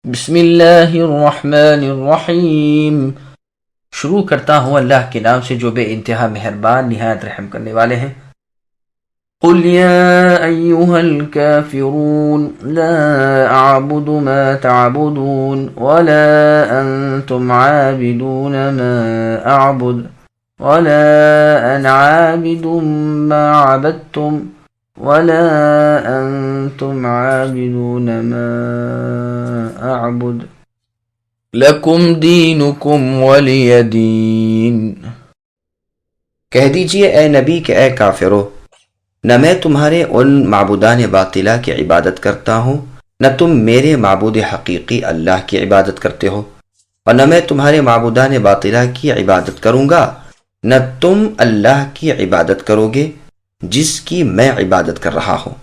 بسم اللہ الرحمن الرحیم۔ شروع کرتا ہوں اللہ کے نام سے جو بے انتہا مہربان نہایت رحم کرنے والے ہیں۔ قل یا ایہا الکافرون لا اعبد ما تعبدون ولا انتم عابدون ما اعبد ولا انا عابد ما عبدتم ولا انتم عابدون ما اعبد لکم دینکم ولی دین۔ کہہ دیجئے اے نبی کہ اے کافرو، نہ میں تمہارے ان معبودان باطلہ کی عبادت کرتا ہوں، نہ تم میرے معبود حقیقی اللہ کی عبادت کرتے ہو، اور نہ میں تمہارے معبودان باطلہ کی عبادت کروں گا، نہ تم اللہ کی عبادت کرو گے جس کی میں عبادت کر رہا ہوں۔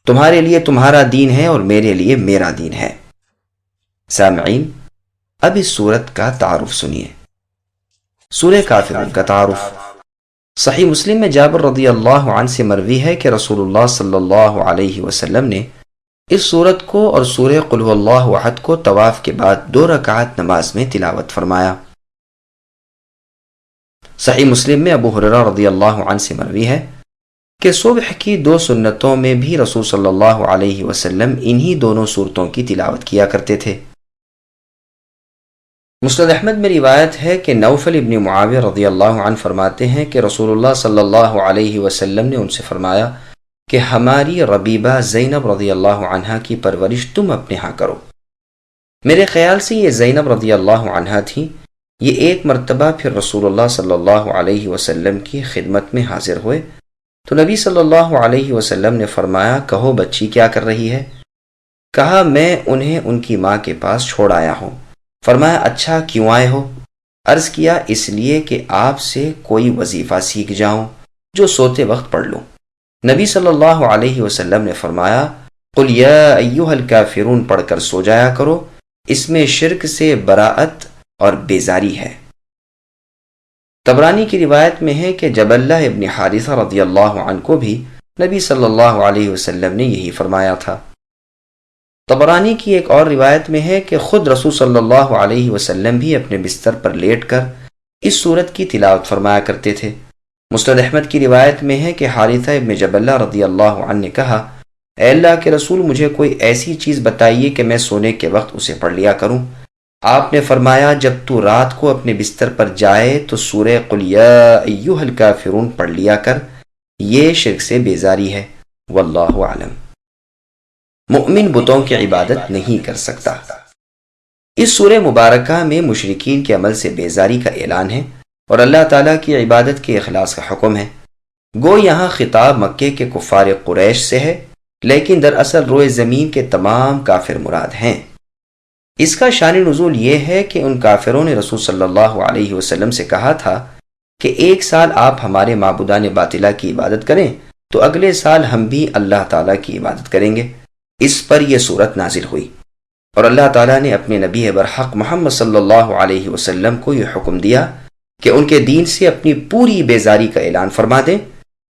تمہارے لیے تمہارا دین ہے اور میرے لیے میرا دین ہے۔ سامعین، اب اس سورت کا تعارف سنیے۔ سورہ کافرون کا تعارف۔ صحیح مسلم میں جابر رضی اللہ عنہ سے مروی ہے کہ رسول اللہ صلی اللہ علیہ وسلم نے اس سورت کو اور سورہ قل هو اللہ احد کو طواف کے بعد 2 رکعت نماز میں تلاوت فرمایا۔ صحیح مسلم میں ابو ہریرہ رضی اللہ عنہ سے مروی ہے کہ صبح کی 2 سنتوں میں بھی رسول صلی اللہ علیہ وسلم انہی دونوں سورتوں کی تلاوت کیا کرتے تھے۔ مسند احمد میں روایت ہے کہ نوفل ابن معاویہ رضی اللہ عنہ فرماتے ہیں کہ رسول اللہ صلی اللہ علیہ وسلم نے ان سے فرمایا کہ ہماری ربیبہ زینب رضی اللہ عنہا کی پرورش تم اپنے ہاں کرو۔ میرے خیال سے یہ زینب رضی اللہ عنہا تھیں۔ یہ ایک مرتبہ پھر رسول اللہ صلی اللہ علیہ وسلم کی خدمت میں حاضر ہوئے تو نبی صلی اللہ علیہ وسلم نے فرمایا، کہو بچی کیا کر رہی ہے؟ کہا، میں انہیں ان کی ماں کے پاس چھوڑ آیا ہوں۔ فرمایا، اچھا کیوں آئے ہو؟ عرض کیا، اس لیے کہ آپ سے کوئی وظیفہ سیکھ جاؤں جو سوتے وقت پڑھ لوں۔ نبی صلی اللہ علیہ وسلم نے فرمایا، قل یا ایھا الکافرون پڑھ کر سو جایا کرو، اس میں شرک سے براءت اور بیزاری ہے۔ طبرانی کی روایت میں ہے کہ جبلہ ابن حارثہ رضی اللہ عنہ کو بھی نبی صلی اللہ علیہ وسلم نے یہی فرمایا تھا۔ طبرانی کی ایک اور روایت میں ہے کہ خود رسول صلی اللہ علیہ وسلم بھی اپنے بستر پر لیٹ کر اس سورت کی تلاوت فرمایا کرتے تھے۔ مسند احمد کی روایت میں ہے کہ حارثہ ابن جبلہ رضی اللہ عنہ نے کہا، اے اللہ کے رسول، مجھے کوئی ایسی چیز بتائیے کہ میں سونے کے وقت اسے پڑھ لیا کروں۔ آپ نے فرمایا، جب تو رات کو اپنے بستر پر جائے تو سورہ قل یا ایھا الکافرون پڑھ لیا کر، یہ شرک سے بیزاری ہے۔ واللہ اعلم۔ مؤمن بتوں کی عبادت نہیں کر سکتا۔ اس سورہ مبارکہ میں مشرکین کے عمل سے بیزاری کا اعلان ہے اور اللہ تعالیٰ کی عبادت کے اخلاص کا حکم ہے۔ گو یہاں خطاب مکے کے کفار قریش سے ہے، لیکن دراصل روئے زمین کے تمام کافر مراد ہیں۔ اس کا شان نزول یہ ہے کہ ان کافروں نے رسول صلی اللہ علیہ وسلم سے کہا تھا کہ 1 سال آپ ہمارے معبودان باطلہ کی عبادت کریں تو اگلے سال ہم بھی اللہ تعالیٰ کی عبادت کریں گے۔ اس پر یہ سورت نازل ہوئی اور اللہ تعالیٰ نے اپنے نبی برحق محمد صلی اللہ علیہ وسلم کو یہ حکم دیا کہ ان کے دین سے اپنی پوری بیزاری کا اعلان فرما دیں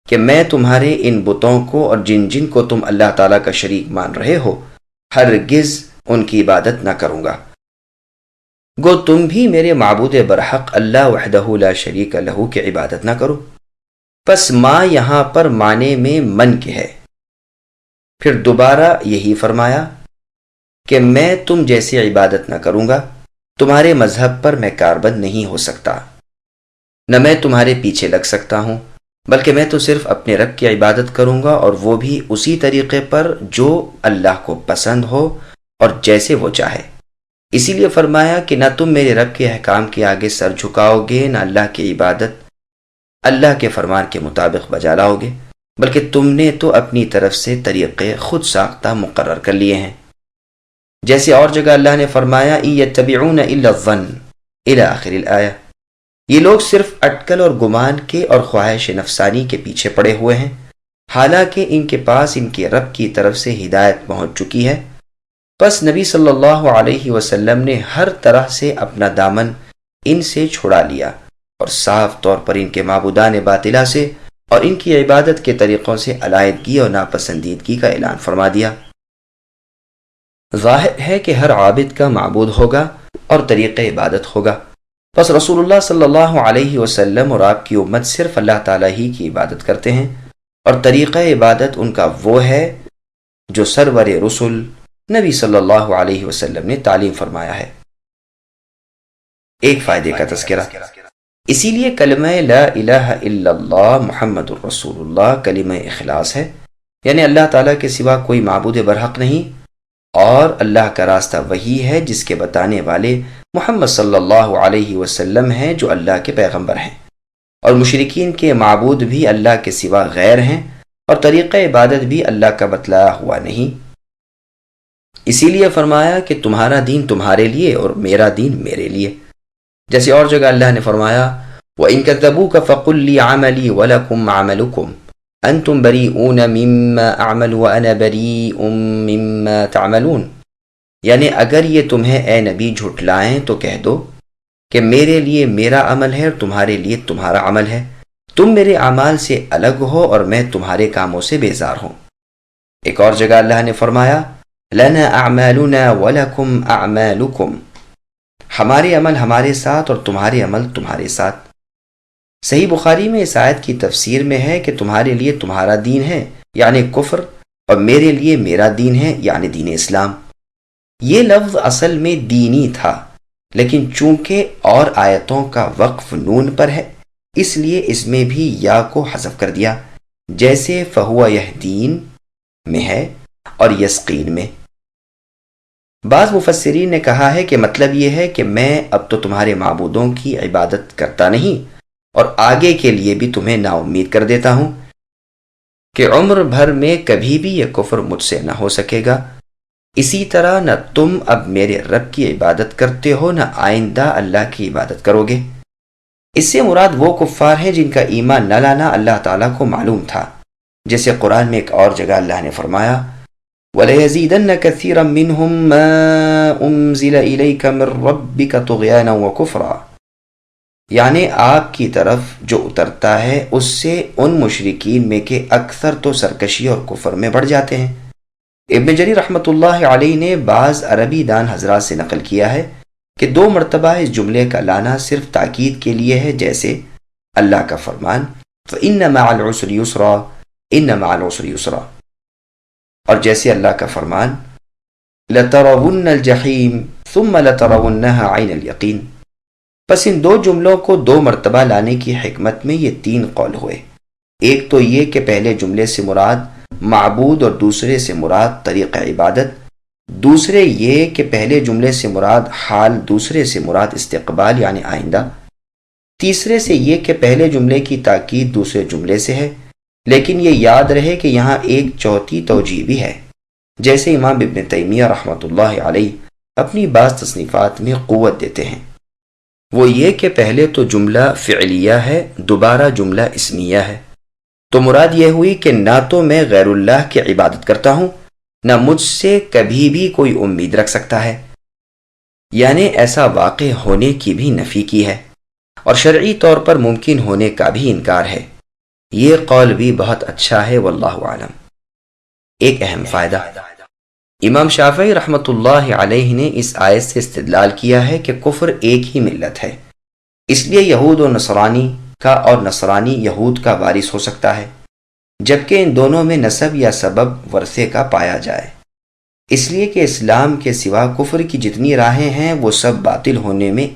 کہ میں تمہارے ان بتوں کو اور جن جن کو تم اللہ تعالیٰ کا شریک مان رہے ہو ہرگز ان کی عبادت نہ کروں گا۔ گو تم بھی میرے معبود برحق اللہ وحدہ لا شریک لہ کی عبادت نہ کرو۔ پس ما یہاں پر معنی میں من کے ہے۔ پھر دوبارہ یہی فرمایا کہ میں تم جیسی عبادت نہ کروں گا، تمہارے مذہب پر میں کاربند نہیں ہو سکتا، نہ میں تمہارے پیچھے لگ سکتا ہوں، بلکہ میں تو صرف اپنے رب کی عبادت کروں گا اور وہ بھی اسی طریقے پر جو اللہ کو پسند ہو اور جیسے وہ چاہے۔ اسی لیے فرمایا کہ نہ تم میرے رب کے احکام کے آگے سر جھکاؤ گے، نہ اللہ کی عبادت اللہ کے فرمان کے مطابق بجا لاؤ گے، بلکہ تم نے تو اپنی طرف سے طریقے خود ساختہ مقرر کر لیے ہیں۔ جیسے اور جگہ اللہ نے فرمایا، إِن يَتَّبِعُونَ إِلَّا الظَّنَّ إِلَى آخر الآیہ۔ یہ لوگ صرف اٹکل اور گمان کے اور خواہش نفسانی کے پیچھے پڑے ہوئے ہیں، حالانکہ ان کے پاس ان کے رب کی طرف سے ہدایت پہنچ چکی ہے۔ پس نبی صلی اللہ علیہ وسلم نے ہر طرح سے اپنا دامن ان سے چھڑا لیا اور صاف طور پر ان کے معبودان باطلہ سے اور ان کی عبادت کے طریقوں سے علیحدگی اور ناپسندیدگی کا اعلان فرما دیا۔ ظاہر ہے کہ ہر عابد کا معبود ہوگا اور طریقہ عبادت ہوگا، بس رسول اللہ صلی اللہ علیہ وسلم اور آپ کی امت صرف اللہ تعالیٰ ہی کی عبادت کرتے ہیں، اور طریقہ عبادت ان کا وہ ہے جو سرور رسول نبی صلی اللہ علیہ وسلم نے تعلیم فرمایا ہے۔ ایک فائدے کا تذکرہ، اسی لیے کلمہ لا الہ الا اللہ محمد الرسول اللہ کلمہ اخلاص ہے، یعنی اللہ تعالیٰ کے سوا کوئی معبود برحق نہیں، اور اللہ کا راستہ وہی ہے جس کے بتانے والے محمد صلی اللہ علیہ وسلم ہیں جو اللہ کے پیغمبر ہیں، اور مشرکین کے معبود بھی اللہ کے سوا غیر ہیں، اور طریقہ عبادت بھی اللہ کا بتلایا ہوا نہیں۔ اسی لیے فرمایا کہ تمہارا دین تمہارے لیے اور میرا دین میرے لیے، جیسے اور جگہ اللہ نے فرمایا وَإِن كَذَّبُوكَ فَقُلْ لِي عَمَلِي وَلَكُمْ عَمَلُكُمْ أَنْتُمْ بَرِيئُونَ مِمَّا أَعْمَلُ وَأَنَا بَرِيءٌ مِمَّا تَعْمَلُونَ، یعنی اگر یہ تمہیں اے نبی جھٹلائیں تو کہہ دو کہ میرے لیے میرا عمل ہے اور تمہارے لیے تمہارا عمل ہے، تم میرے اعمال سے الگ ہو اور میں تمہارے کاموں سے بیزار ہوں۔ ایک اور جگہ اللہ نے فرمایا لَنَا أَعْمَالُنَا وَلَكُمْ أَعْمَالُكُمْ، ہمارے عمل ہمارے ساتھ اور تمہارے عمل تمہارے ساتھ۔ صحیح بخاری میں اس آیت کی تفسیر میں ہے کہ تمہارے لیے تمہارا دین ہے یعنی کفر، اور میرے لیے میرا دین ہے یعنی دین اسلام۔ یہ لفظ اصل میں دینی تھا، لیکن چونکہ اور آیتوں کا وقف نون پر ہے اس لیے اس میں بھی یا کو حذف کر دیا، جیسے فہو یہدین میں ہے اور یسقین میں۔ بعض مفسرین نے کہا ہے کہ مطلب یہ ہے کہ میں اب تو تمہارے معبودوں کی عبادت کرتا نہیں، اور آگے کے لیے بھی تمہیں نا امید کر دیتا ہوں کہ عمر بھر میں کبھی بھی یہ کفر مجھ سے نہ ہو سکے گا، اسی طرح نہ تم اب میرے رب کی عبادت کرتے ہو نہ آئندہ اللہ کی عبادت کرو گے۔ اس سے مراد وہ کفار ہیں جن کا ایمان نہ لانا اللہ تعالیٰ کو معلوم تھا، جیسے قرآن میں ایک اور جگہ اللہ نے فرمایا وَلَيَزِيدَنَّ كَثِيرًا مِّنْهُمْ مَا أُنزِلَ إِلَيْكَ مِن رَّبِّكَ طُغْيَانًا وَكُفْرًا، یعنی آپ کی طرف جو اترتا ہے اس سے ان مشرکین میں کے اکثر تو سرکشی اور کفر میں بڑھ جاتے ہیں۔ ابن جریر رحمۃ اللہ علیہ نے بعض عربی دان حضرات سے نقل کیا ہے کہ 2 مرتبہ اس جملے کا لانا صرف تاکید کے لیے ہے، جیسے اللہ کا فرمان فَإِنَّ مَعَ الْعُسْرِ يُسْرًا إِنَّ مَعَ الْعُسْرِ يُسْرًا، اور جیسے اللہ کا فرمان لَتَرَوُنَّ الْجَحِيمَ ثُمَّ لَتَرَوُنَّهَا عَيْنَ الْيَقِينِ۔ پس ان 2 جملوں کو 2 مرتبہ لانے کی حکمت میں یہ 3 قول ہوئے۔ ایک تو یہ کہ پہلے جملے سے مراد معبود اور دوسرے سے مراد طریقہ عبادت، دوسرے یہ کہ پہلے جملے سے مراد حال، دوسرے سے مراد استقبال یعنی آئندہ، تیسرے سے یہ کہ پہلے جملے کی تاکید دوسرے جملے سے ہے، لیکن یہ یاد رہے کہ یہاں ایک چوتھی توجیہ بھی ہے، جیسے امام ابن تیمیہ رحمۃ اللہ علیہ اپنی بعض تصنیفات میں قوت دیتے ہیں، وہ یہ کہ پہلے تو جملہ فعلیہ ہے، دوبارہ جملہ اسمیہ ہے، تو مراد یہ ہوئی کہ نہ تو میں غیر اللہ کی عبادت کرتا ہوں نہ مجھ سے کبھی بھی کوئی امید رکھ سکتا ہے، یعنی ایسا واقع ہونے کی بھی نفی کی ہے، اور شرعی طور پر ممکن ہونے کا بھی انکار ہے۔ یہ قول بھی بہت اچھا ہے، واللہ اعلم۔ ایک اہم فائدہ، امام شافعی رحمۃ اللہ علیہ نے اس آیت سے استدلال کیا ہے کہ کفر ایک ہی ملت ہے، اس لیے یہود و نصرانی کا اور نصرانی یہود کا وارث ہو سکتا ہے، جبکہ ان دونوں میں نسب یا سبب ورثے کا پایا جائے، اس لیے کہ اسلام کے سوا کفر کی جتنی راہیں ہیں وہ سب باطل ہونے میں